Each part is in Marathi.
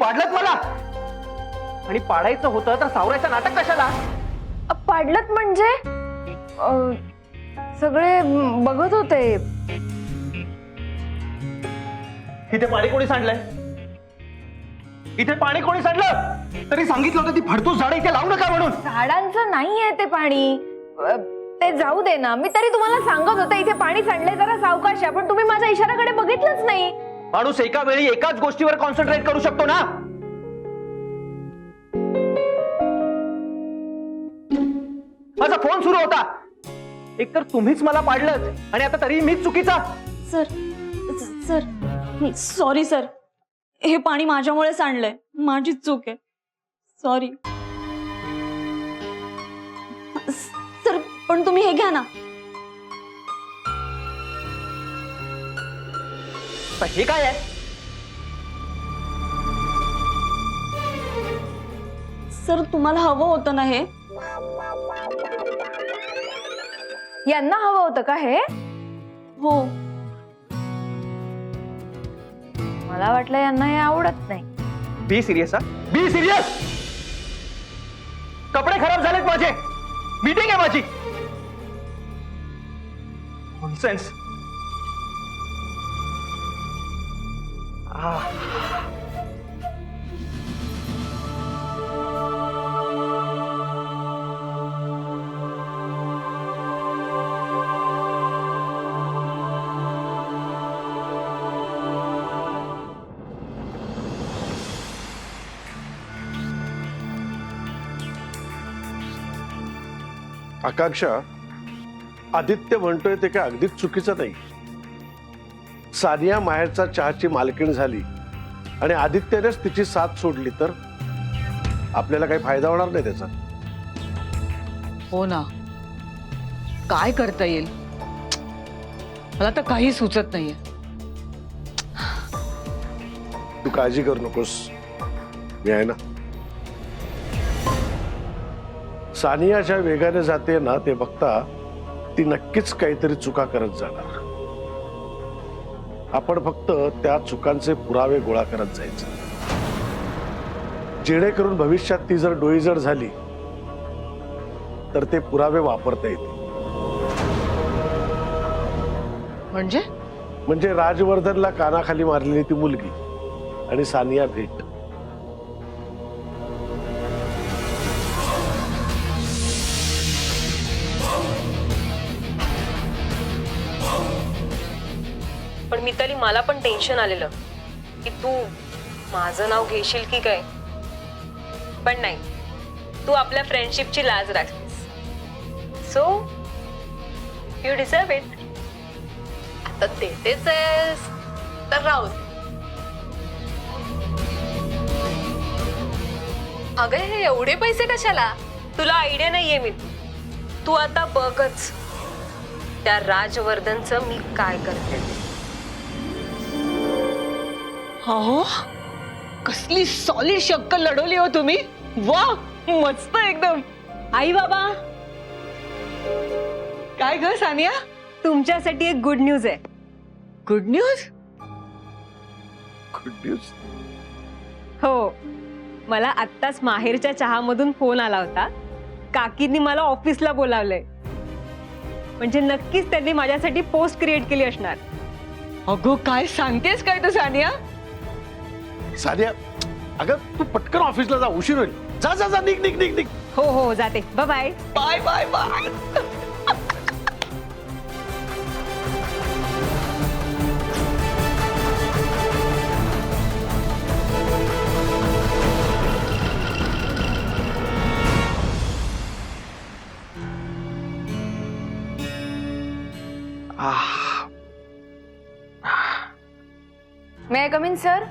पाडलत मला आणि पाडायचं होतं तर सावरायचं नाटक कशाला? पाडलत म्हणजे सगळे बघत होते. इथे पाणी कोणी सांडलंय? इथे पाणी कोणी सांडलं? तरी सांगितलं होतं ती फडतूस झाडं इथे लावू नका म्हणून. झाडांचं नाहीये ते पाणी. ते जाऊ दे ना. मी तरी तुम्हाला सांगत होते इथे पाणी सांडलंय, जरा सावकाश आहे. पण तुम्ही माझ्या इशाऱ्याकडे बघितलंच नाही. माणूस एका वेळी एकाच गोष्टीवर कॉन्सन्ट्रेट करू शकतो ना. माझा फोन सुरू होता. एकतर तुम्हीच मला पाडलं आणि आता तरी मीच चुकीचा. सर सर सॉरी सर, हे पाणी माझ्यामुळे सांडलंय, माझीच चूक आहे. Sorry sir. पण तुम्ही हे घ्या ना. हे काय आहे? सर तुम्हाला हवं होतं ना हे? यांना हवं होतं का हे? हो. मला वाटलं यांना हे आवडत नाही. Be serious. Be serious. कपडे खराब झालेत माझे, मीटिंग आहे माझी. नॉनसेन्स. आकांक्षा, आदित्य म्हणतोय ते काय अगदीच चुकीचं नाही. सानिया माहेरचा चहाची मालकीण झाली आणि आदित्यनेच तिची साथ सोडली तर आपल्याला काही फायदा होणार नाही त्याचा. हो ना, काय करता येईल मला तर काही सुचत नाहीये. तू काळजी करू नकोस, मी आहे ना. सानिया ज्या वेगाने जाते ना ते बघता ती नक्कीच काहीतरी चुका करत जाणार. आपण फक्त त्या चुकांचे पुरावे गोळा करत जायचं, जेणेकरून भविष्यात ती जर डोईजड झाली तर ते पुरावे वापरता येतील. म्हणजे राजवर्धनला कानाखाली मारलेली ती मुलगी आणि सानिया भेट. पण मिताली, मला पण टेन्शन आलेलं की तू माझं नाव घेशील की काय. पण नाही, तू आपल्या फ्रेंडशिपची लाज राखलीस. So you deserve it. आता देतेच आहेस तर राहू दे. अगं, हे एवढे पैसे कशाला? तुला आयडिया नाहीये मी. तू आता बघच त्या राजवर्धनचं मी काय करते. हो, कसली सॉलिड शक्कल लढवली हो तुम्ही. वा, मस्त एकदम. आई बाबा, काय ग सानिया, तुमच्यासाठी एक गुड न्यूज आहे. Good news? Good news? हो, मला आत्ताच माहेरच्या चहामधून फोन आला होता. काकींनी मला ऑफिसला बोलावलंय. म्हणजे नक्कीच त्यांनी माझ्यासाठी पोस्ट क्रिएट केली असणार. अगो, काय सांगतेस काय तू सानिया? सानिया, अगं तू पटकन ऑफिसला जा, उशीर होईल. जा जा जा, निघ निघ निघ निघ. हो हो, जाते. Bye bye. Bye bye bye. May I come in sir?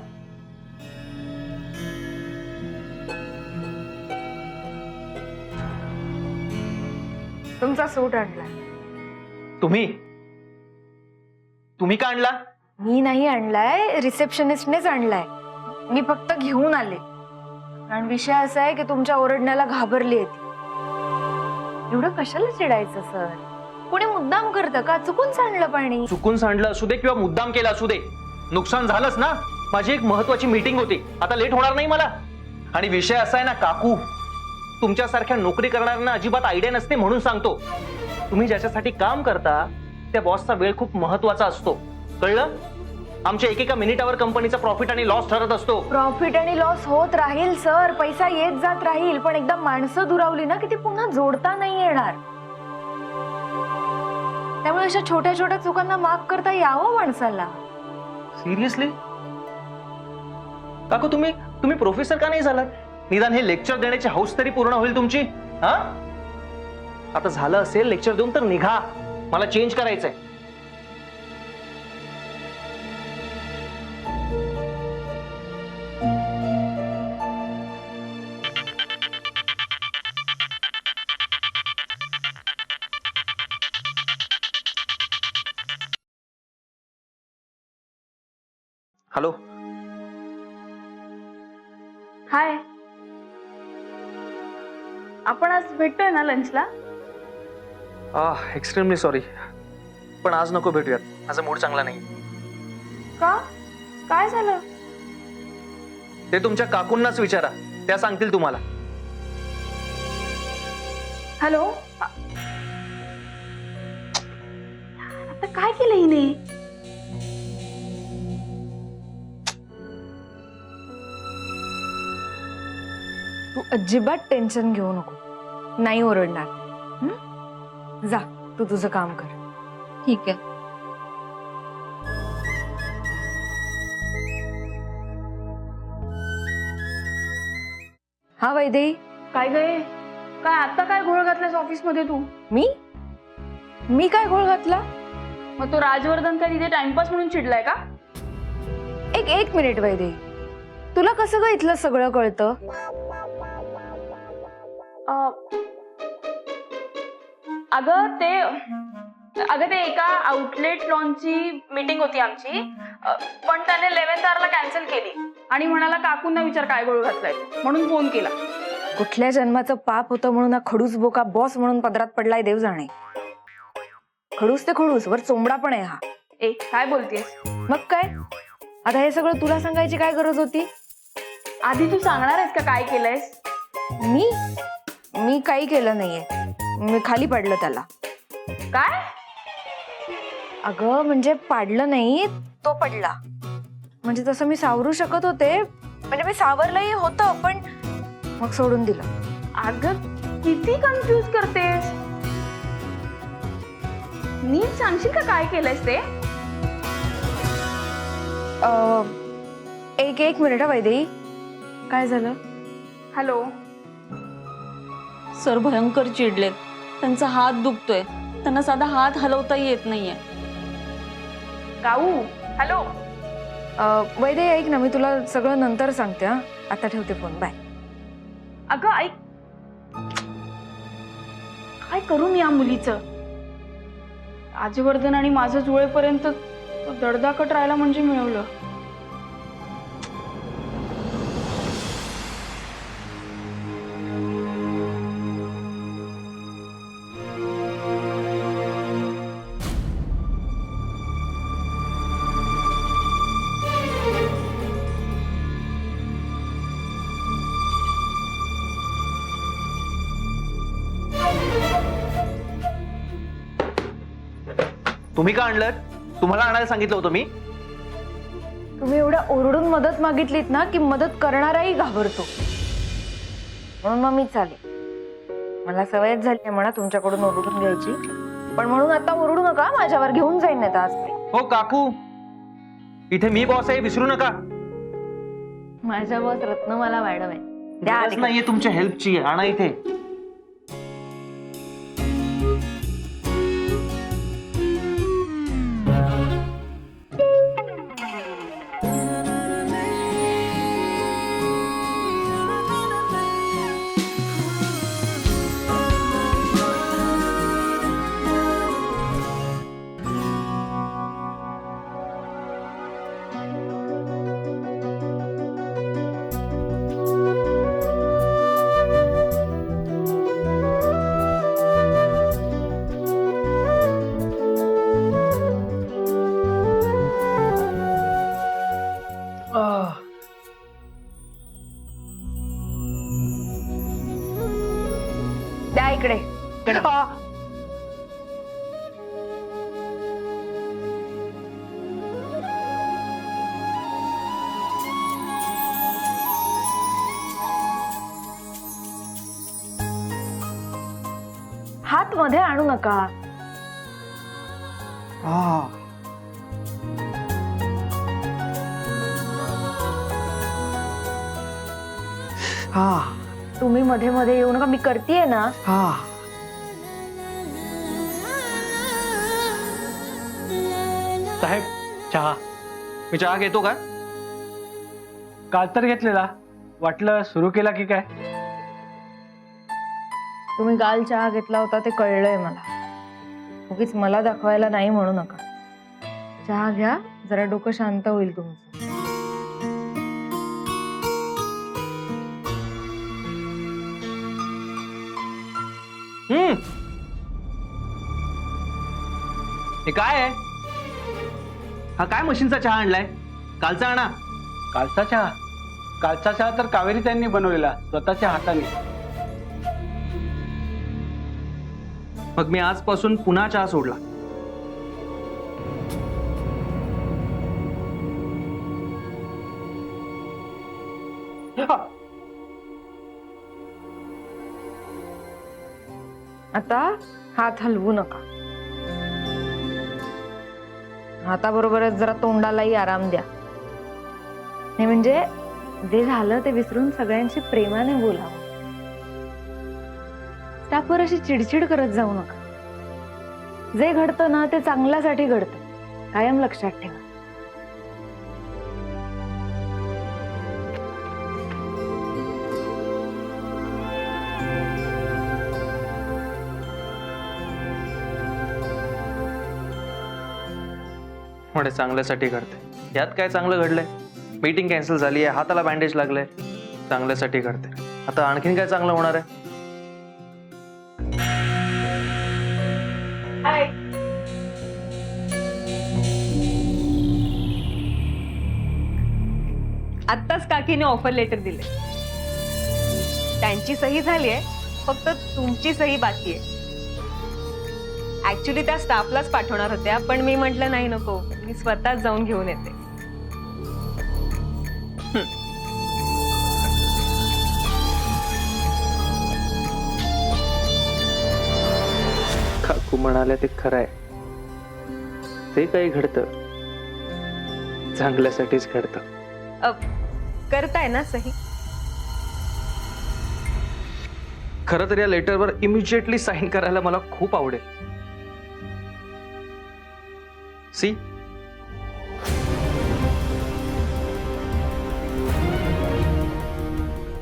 तुमचा सूट आणलाय. तुम्ही तुम्ही का आणला? मी नाही आणलाय, रिसेप्शनिस्टनेच आणलाय. मी फक्त घेऊन आले. कारण विषय असा आहे की तुमच्या ओरडण्याला घाबरली आहे ती. एवढं कशाला चिडायचं सर? कोणी मुद्दाम करतं का? चुकून सांडलं पाणी. चुकून सांडलं असू दे किंवा मुद्दाम केलं असू दे, नुकसान झालंच ना. माझी एक महत्वाची मीटिंग होती, आता लेट होणार नाही मला. आणि विषय असा आहे ना काकू, तुमच्यासारख्या नोकरी करणाऱ्यांना अजिबात आयडिया नसते म्हणून सांगतो. तुम्ही ज्याच्यासाठी काम करता त्या बॉसचा वेळ खूप महत्वाचा असतो, कळलं? आमच्या एकेका मिनिटावर कंपनीचा प्रॉफिट आणि लॉस ठरत असतो. प्रॉफिट आणि लॉस होत राहील सर, पैसा येत जात राहील, पण एकदा माणसं दुरावली ना की ती पुन्हा जोडता नाही येणार. त्यामुळे अशा छोट्या छोट्या चुकांना माफ करता यावं माणसाला. सिरियसली काकू, तुम्ही प्रोफेसर का नाही झालात? निदान हे लेक्चर देण्याची हौस तरी पूर्ण होईल तुमची. हा, आता झालं असेल लेक्चर देऊन तर निघा, मला चेंज करायचंय. हॅलो. हाय, आपण आज भेटतोय ना लंचला? एक्स्ट्रीमली सॉरी, पण आज नको भेटूयात, माझा मूड चांगला नाही. का? काय झालं? ते तुमच्या काकूंनाच विचारा, त्या सांगतील तुम्हाला. हॅलो, आता काय केलं हिने? तू अजिबात टेन्शन घेऊ नको, नाही ओरडणार. हं? जा तू तुझं काम कर. ठीक आहे. हा वैदेही. काय गए, काय आता काय घोळ घातलास ऑफिस मध्ये तू? मी काय घोळ घातला? मग तो राजवर्धन काय तिथे टाइमपास म्हणून चिडलाय का? एक मिनिट वैदेही, तुला कसं ग इथलं सगळं कळतं? अगं ते एका आउटलेट लॉन्चची मीटिंग होती आमची, पण त्याने 11th आवरला कॅन्सल केली आणि म्हणाला काकूंना विचार काय घोळ घातलाय, म्हणून फोन केला. कुठल्या जन्माचं पाप होतं म्हणून हा खडूस बोका बॉस म्हणून पदरात पडलाय देव जाणे. खडूस ते खडूस, वर चोंबडा पण आहे हा. काय बोलतेस? मग काय, आता हे सगळं तुला सांगायची काय गरज होती? आधी तू सांगणार आहेस का काय केलंयस? मी काही केलं नाहीये, मी खाली पाडलं त्याला. काय? अगं म्हणजे पाडलं नाही, तो पडला. म्हणजे तसं मी सावरू शकत होते, म्हणजे मी सावरलंही होतं, पण मग सोडून दिलं. अगं किती कन्फ्यूज करतेस, नीट सांगशील का काय केलंयस ते? एक मिनिट वैदेही, काय झालं? हॅलो. सर भयंकर चिडलेत, त्यांचा हात दुखतोय, त्यांना साधा हात हलवताही येत नाहीये. काऊ, हॅलो. वैदेही ऐक ना, मी तुला सगळं नंतर सांगते. हा, आता ठेवते फोन, बाय. अगं ऐक, काय करू मी या मुलीचं? राजवर्धन आणि माझं जुळेपर्यंत तो दडदाकट राहिला म्हणजे मिळवलं. तुम्ही का आणलं? तुम्हाला आणायला सांगितलं होतं मी. तुम्ही एवढ्या ओरडून मदत मागितलीत ना की मदत करणाराही घाबरतो, म्हणून मग मीच आले. मला सवयच झाली म्हणा तुमच्याकडून ओरडून घ्यायची, पण म्हणून आता ओरडू नका, माझ्यावर घेऊन जाईन नाही तर आज. हो काकू, इथे मी बॉस आहे, विसरू नका. माझ्या बॉस रत्नमाला मॅडम आहे. द्या गरज नाहीये तुमच्या हेल्पची, आणा इथे. मध्ये आणू नका. तुम्ही मध्ये मध्ये येऊ नका, मी करतेय ना. साहेब चहा मी चहा घेतो का? काल तर घेतलेला, वाटलं सुरू केला की काय. तुम्ही काल चहा घेतला होता ते कळलंय मला. उगीच मला दाखवायला नाही म्हणू नका. चहा घ्या, जरा डोकं शांत होईल तुमचं. हे काय आहे? हा काय मशीनचा चहा आणलाय? कालचा आणा. कालचा चहा तर कावेरी त्यांनी बनवलेला स्वतःच्या हाताने. मग मी आजपासून पुन्हा चहा सोडला. आता हात हलवू नका. हाताबरोबरच जरा तोंडालाही आराम द्या. नाही म्हणजे जे झालं ते विसरून सगळ्यांशी प्रेमाने बोलावं. स्टाफवर अशी चिडचिड करत जाऊ नका. जे घडतं ना ते चांगल्यासाठी घडतं, कायम लक्षात ठेवा. म्हणे चांगल्यासाठी घडते. यात काय चांगलं घडलंय? मीटिंग कॅन्सल झाली आहे, हाताला बँडेज लागलंय. चांगल्यासाठी घडते. आता आणखीन काय चांगलं होणार आहे? आत्ताच काकीने ऑफर लेटर दिले. त्यांची सही झाली आहे, फक्त तुमची सही बाकी आहे. ऍक्च्युली त्या स्टाफलाच पाठवणार होत्या, पण मी म्हटलं नाही नको, मी स्वतःच जाऊन घेऊन येते. काकू म्हणाले ते खरं आहे. ते काही घडतं चांगल्यासाठीच घडतं. करताय ना सही? खरं तर या लेटरवर इमिजिएटली साईन करायला मला खूप आवडेल. सी,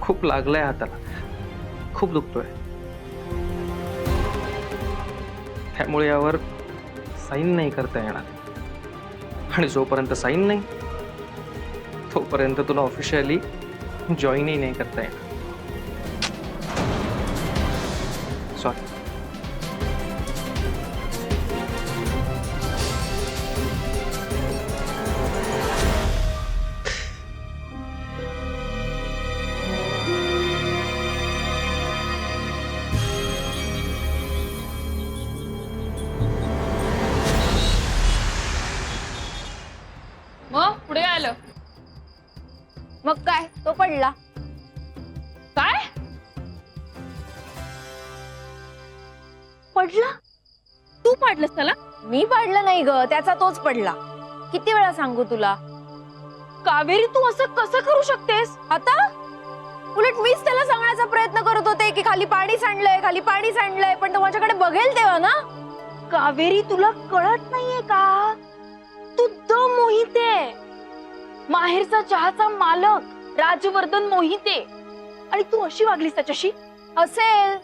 खूप लागलंय हाताला, खूप दुखतोय. त्यामुळे यावर साईन नाही करता येणार. आणि जोपर्यंत साईन नाही तोपर्यंत तुला ऑफिशियली जॉईनही नाही करता येणार. सॉरी. मग पुढे आलं मग काय, तो पडला. काय? पडला? तू पाडलंस त्याला? मी पाडलं नाही ग, त्याचा तोच पडला. किती वेळा सांगू तुला? कावेरी तू असं कसं करू शकतेस? आता उलट मीच त्याला सांगण्याचा प्रयत्न करत होते की खाली पाणी सांडलंय, खाली पाणी सांडलंय, पण तो माझ्याकडे बघेल तेव्हा ना. कावेरी तुला कळत नाहीये का? तू द मोहिते, माहेरचा चहाचा मालक राजवर्धन मोहिते, आणि तू अशी वागलीस त्याच्याशी? असेल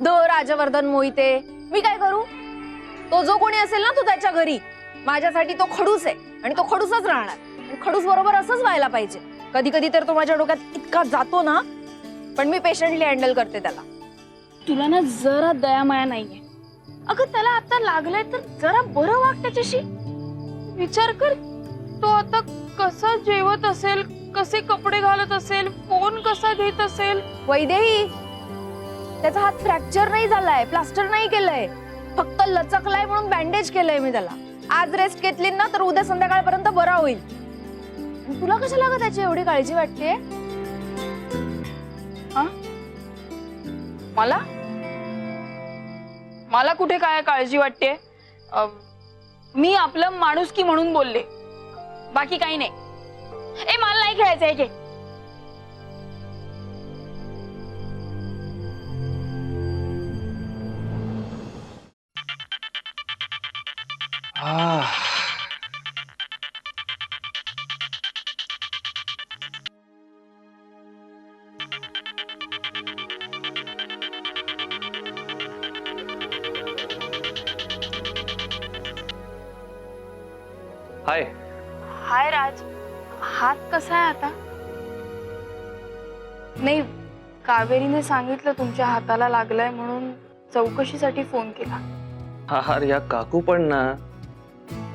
द राजवर्धन मोहिते, मी काय करू? तो जो कोणी असेल ना, तो त्याच्या घरी माझ्यासाठी तो खडूस आहे आणि तो खडूसच राहणार. खडूस बरोबर असंच व्हायला पाहिजे. कधी कधी तर तो माझ्या डोक्यात इतका जातो ना, पण मी पेशंटली हँडल करते त्याला. तुला ना जरा दयामाया नाहीये. अगं त्याला आता लागलंय तर जरा बरं वाग त्याच्याशी. विचार कर, तो आता कसा जेवत असेल, कसे कपडे घालत असेल, फोन कसा घेत असेल. वैदेही, त्याचा हात फ्रॅक्चर नाही झालाय, प्लास्टर नाही केलंय, फक्त लचकलाय म्हणून बँडेज केलंय मी त्याला. आज रेस्ट घेतली ना तर उद्या संध्याकाळपर्यंत बरा होईल. तुला कशाला ग त्याची एवढी काळजी वाटते? मला मला कुठे काय काळजी वाटते? मी आपलं माणुसकी म्हणून बोलले, बाकी काही नाही. ए मला नाही खेळायचं आहे. हाय. हाय राज, हात कसा आहे आता? नाही, कावेरीने सांगितलं तुमच्या हाताला लागलाय म्हणून चौकशीसाठी फोन केला. हा या काकू पण ना,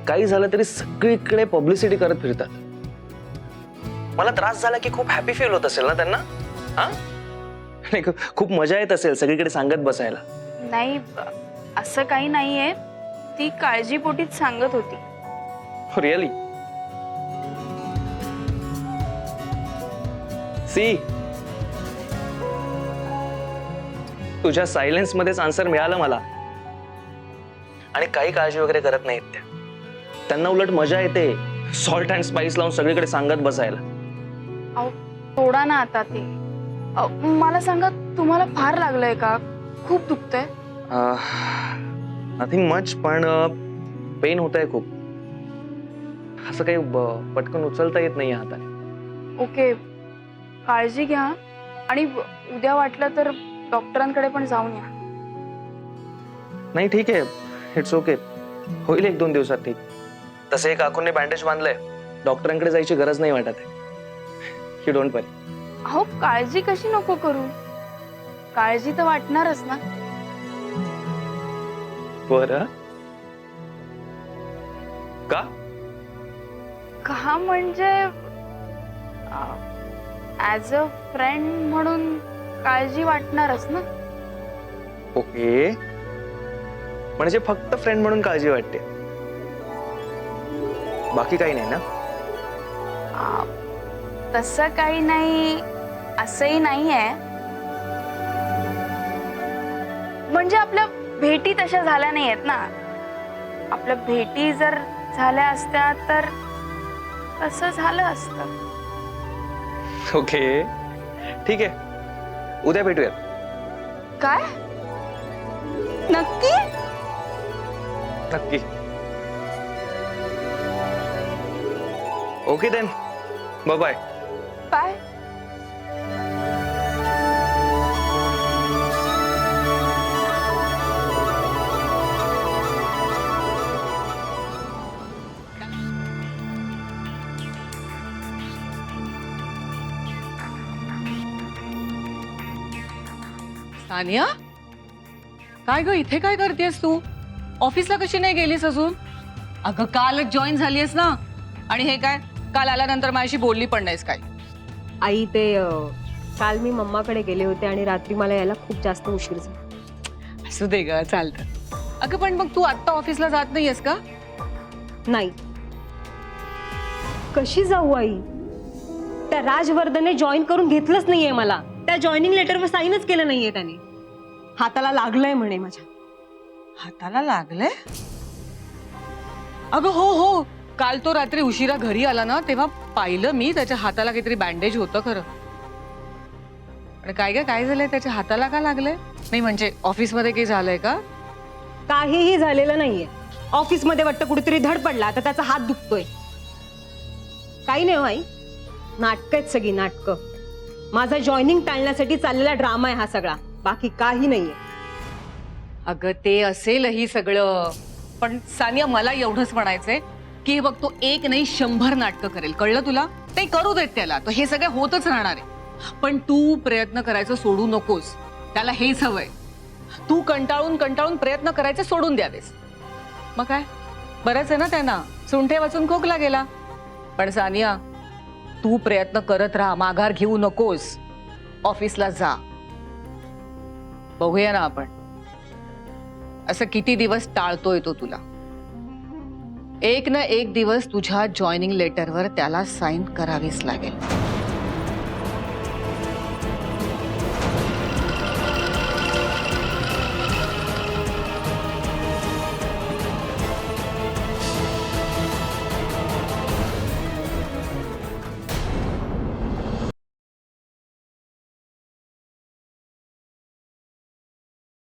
काही झालं तरी सगळीकडे पब्लिसिटी करत फिरतात. मला त्रास झाला की खूप हॅपी फील होत असेल ना त्यांना? हा, खूप मजा येत असेल सगळीकडे सांगत बसायला. नाही, असं काही नाहीये. ती काळजीपोटीच सांगत होती. रिअली? सी, तुझ्या सायलेन्स मध्येच आन्सर मिळालं मला. आणि काही काळजी वगैरे करत नाहीत त्या. त्यांना उलट मजा येते सॉल्ट अँड स्पाइस लावून सगळीकडे सांगत बसायला. अहो, सोडा ना आता ते. मला सांगा, तुम्हाला फार लागलंय का? खूप दुखतंय? नथिंग मच, पण पेन होत आहे खूप. असं काही पटकन उचलता येत नाही हाताने. ओके, काळजी घ्या आणि उद्या वाटलं तर डॉक्टरांकडे पण जाऊन या. नाही ठीक आहे, इट्स ओके, होईल 1-2 दिवसात ठीक. तसे काकूने बँडेज बांधलंय, डॉक्टरांकडे जायची गरज नाही वाटत आहे. यू डोंट वरी. अहो, काळजी कशी नको करू? काळजी तर वाटणारच ना. बरं, का? का म्हणजे ऍज अ फ्रेंड म्हणून काळजी वाटणारच ना. ओके, म्हणजे फक्त फ्रेंड म्हणून काळजी वाटते, बाकी काही नाही ना? तसं काही नाही, असंही नाहीये. म्हणजे आपल्या भेटी तशा झाल्या नाहीयेत ना. आपल्या भेटी जर झाल्या असत्या तर तसं झालं असतं. ओके ठीक आहे, उद्या भेटूयात. काय? नक्की? नक्की. Okay then, bye bye. Bye. Sania, काय ग इथे काय करतेस तू? ऑफिसला कशी नाही गेलीस अजून? अगं कालच जॉईन झालीस ना, आणि हे काय काल आल्यानंतर माझ्याशी बोलली पण नाहीस काय? आई ते काल मी मम्माकडे गेले होते आणि रात्री मला यायला खूप जास्त उशीर झाला. असू दे ग, चालतं. अगं पण मग तू आत्ता ऑफिसला जात नाहीयेस का? नाही, कशी जाऊ आई? त्या राजवर्धनने जॉईन करून घेतलंच नाहीये मला. त्या जॉईनिंग लेटरवर साईनच केलं नाहीये त्याने. हाताला लागलंय म्हणे माझ्या. हाताला लागलंय? अगं हो हो, काल तो रात्री उशिरा घरी आला ना, तेव्हा पाहिलं मी त्याच्या हाताला काहीतरी बँडेज होतं खरं. पण काय ग, काय झालंय त्याच्या हाताला? का लागलंय? नाही म्हणजे ऑफिसमध्ये काही झालंय का? काहीही झालेलं नाहीये. ऑफिसमध्ये वाटतं कुठेतरी धड पडला तर त्याचा हात दुखतोय. काही नाही हो आई, नाटक आहेत सगळी नाटकं. माझा जॉईनिंग टाळण्यासाठी चाललेला ड्रामा आहे हा सगळा, बाकी काही नाहीये. अगं ते असेलही सगळं, पण सानिया मला एवढंच म्हणायचंय की हे बघ, तो एक नाही 100 नाटकं करेल, कळलं तुला? ते करू देत त्याला, तो हे सगळं होतच राहणार आहे. पण तू प्रयत्न करायचं सोडू नकोस. त्याला हेच हवंय. तू कंटाळून कंटाळून प्रयत्न करायचे सोडून द्यावेस. मग काय, बरंच आहे ना त्यांना, सुंठे वाचून खोकला गेला. पण सानिया, तू प्रयत्न करत राहा, माघार घेऊ नकोस. ऑफिसला जा, बघूया ना आपण असं किती दिवस टाळतोय तो तुला. एक ना एक दिवस तुझ्या जॉईनिंग लेटरवर त्याला साईन करावीच लागेल.